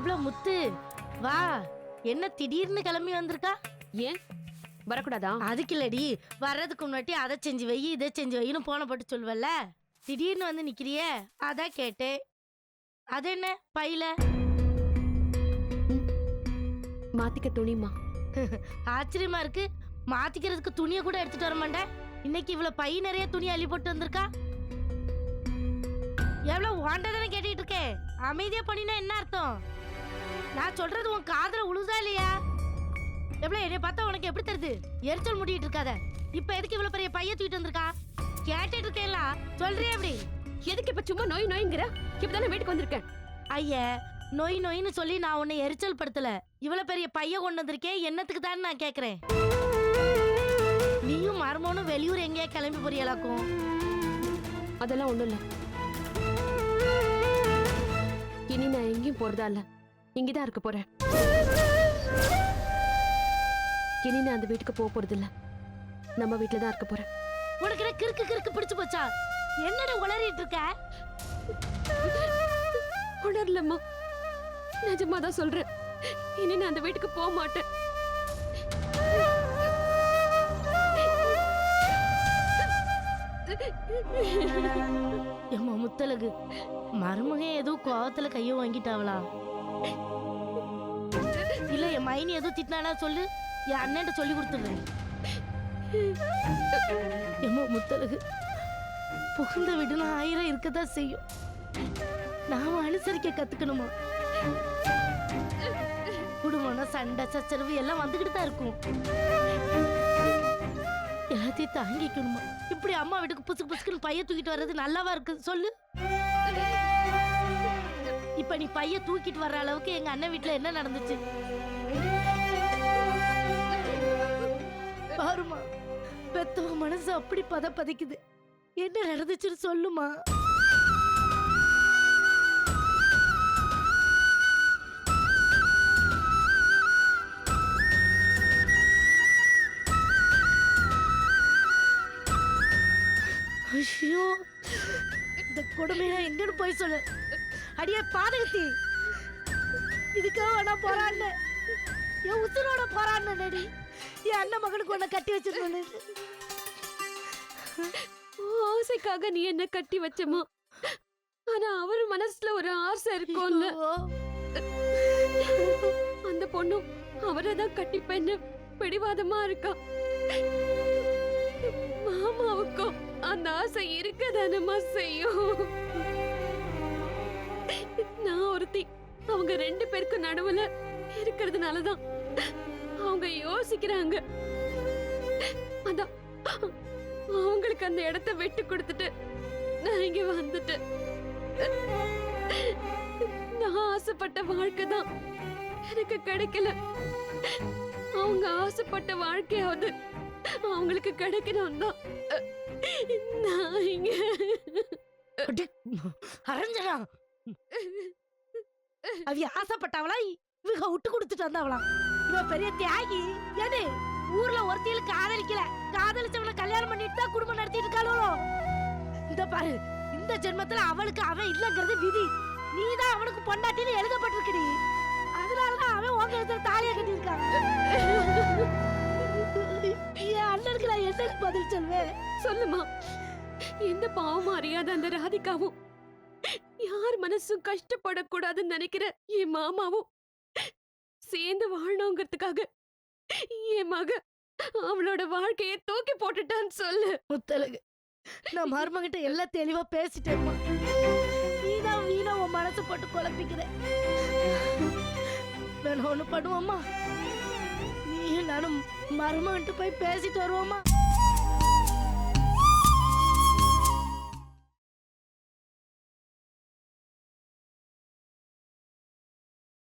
எவ்வளவு முத்து வா. என்ன திடீர்னு கிளம்பி வந்திருக்கா? ஏன் வரக்கூடாதா? அதுக்கு இல்லடி, வர்றதுக்கு முன்னாடி அதை செஞ்சு வை இதை செஞ்சு வைன்னு போன போட்டு சொல்வல்ல. திடீர்னு வந்து நிக்கிறியே, அதான் கேட்டேன். அது என்ன பையில? மாத்திக்க துணிமா. ஆச்சரியமா இருக்கு. மாத்திக்கிறதுக்கு துணியை கூட எடுத்துட்டு வர மாட்டேன். இன்னைக்கு இவ்வளவு பை நிறைய துணி அள்ளி போட்டு வந்திருக்கா. எவ்வளவு வாண்டதானே கேட்டுட்டு இருக்கேன். அமைதியா பண்ணினா என்ன அர்த்தம்? நான் சொல்றது உன் காதுல உழுதா இல்லையா? எவ்வளவு என்னை பார்த்தா உனக்கு எப்படி தருது? எரிச்சல் முடிட்டு இருக்காத. இப்ப எதுக்கு இவ்வளவு பெரிய பைய தூக்கிட்டு வந்திருக்கா? கேட்டுட்டு இருக்கேன்ல, சொல்றியே எப்படி? எதுக்கு இப்ப சும்மா நோய் நோய்ங்கிற? இப்பதானே வீட்டுக்கு வந்திருக்கேன். ஐயா, நோய் நோயின்னு சொல்லி நான் உன்னை எரிச்சல் படுத்தல. இவ்வளவு பெரிய பைய கொண்டு வந்திருக்கேன், என்னத்துக்கு தான் நான் கேக்குறேன். நீயும் மருமனும் வெளியூர் எங்கேயா கிளம்பி போறியலாக்கும்? அதெல்லாம் ஒண்ணும் இல்ல. இனி நான் எங்கேயும் போறதா இல்ல, இங்கதான் இருக்க போறேன். இனி நான் அந்த வீட்டுக்கு போக போறது இல்ல, நம்ம வீட்டுல தான் இருக்க போறேன். உனக்கு கிறுக்கு கிறுக்கு பிடிச்சு போச்சா? என்னடா உளறிட்டு இருக்க? உணரலம்மா, நிஜமா தான் சொல்றேன். இனி நான் அந்த வீட்டுக்கு போக மாட்டேன். எம்மா முத்தலகு, மருமகன் ஏதோ கோவத்துல கைய வாங்கிட்டாவளா? இல்ல என் மைனி ஏதோ திட்டினானா சொல்லு, என் அண்ணன் சொல்லி கொடுத்துடுறேன். எம்மா முத்தலகு, புகுந்த வீடுனா 1000 இருக்கதான் செய்யும். நாம அனுசரிக்க கத்துக்கணுமா? குடும்பம்னா சண்டை சச்சரவு எல்லாம் வந்துகிட்டு தான் இருக்கும். எல்லாத்தையும் தாங்கிக்கணுமா? இப்படி அம்மா வீட்டுக்கு புசுக்கு புசுக்குன்னு பைய தூக்கிட்டு வர்றது நல்லாவா இருக்கு சொல்லு? இப்ப நீ பைய தூக்கிட்டு வர்ற அளவுக்கு எங்க அண்ணன் வீட்டுல என்ன நடந்துச்சு பாருமா. பெத்தவ மனசு அப்படி பதப்பதைக்குது. என்ன நடந்துச்சுன்னு சொல்லுமா. ஐயோ, இந்த கொடுமையா எங்கன்னு போய் சொல்லு. அடியே பாதகத்தி, இதுக்காக நான் போறான்னு என் உசுரோட போறான்னு நடி. என் அண்ணன் மகனுக்கு உன்னை கட்டி வச்சிருந்தேன். ஆசைக்காக நீ என்ன கட்டி வச்சமா? ஆனா அவர் மனசுல ஒரு ஆசை இருக்கும்ல, அந்த பொண்ணும் அவரைதான் கட்டிப்பேன்னு பிடிவாதமா இருக்கா. மாமாவுக்கும் அந்த ஆசை இருக்கதானமா செய்யும். நான் ஒருத்தி அவங்க 2 பேருக்கும் நடுவுல இருக்கிறதுனாலதான் அவங்க யோசிக்கிறாங்க. அதான் அவங்களுக்கு அந்த இடத்தை விட்டு கொடுத்துட்டு நான் இங்க வந்துட்டேன். நான் ஆசைப்பட்ட வாழ்க்கை தான் எனக்கு கிடைக்கல. அவங்க ஆசைப்பட்ட வாழ்க்கையாவது அவங்களுக்கு கிடைக்கணும் தான் நான் இங்க. அரஞ்சனா, அவ ஆசைப்பட்டாவளா? இவங்க விட்டு கொடுத்துட்டு வந்தாவளா? இவ பெரிய தியாகி. ஏடு ஊர்ல ஒருத்தியில காதலிக்கல, காதலிச்சவனை கல்யாணம் பண்ணிட்டு தான் குடும்பம் நடத்திட்டு இருக்காளோ. இந்த பாரு, இந்த ஜென்மத்துல அவளுக்கு அவன் இல்லங்கிறது விதி. நீதான் அவனுக்கு பொண்டாட்டின்னு எழுதப்பட்டிருக்கடி. அதனாலதான் அவன் உங்க இடத்துல தாலியா கட்டியிருக்காங்க. என் அண்ணனுக்கு நான் என்ன பதில் சொல்வேன்? சொல்லுமா. எந்த பாவமும் அறியாத அந்த ராதிகாவும், யார் மனசும் கஷ்டப்படக்கூடாதுன்னு நினைக்கிற என் மாமாவும் சேர்ந்து வாழணுங்கிறதுக்காக என் மக அவளோட வாழ்க்கையை தூக்கி போட்டுட்டான்னு சொல்லு. முத்தலகு, நான் மருமகிட்ட எல்லாம் தெளிவா பேசிட்டேம்மா. நீதான் வீணா உன் மனசு போட்டு குழப்பிக்கிற. வேணா ஒண்ணு பண்ணுவோம்மா, நீ நானும் மருமகிட்ட போய் பேசிட்டு வருவோமா?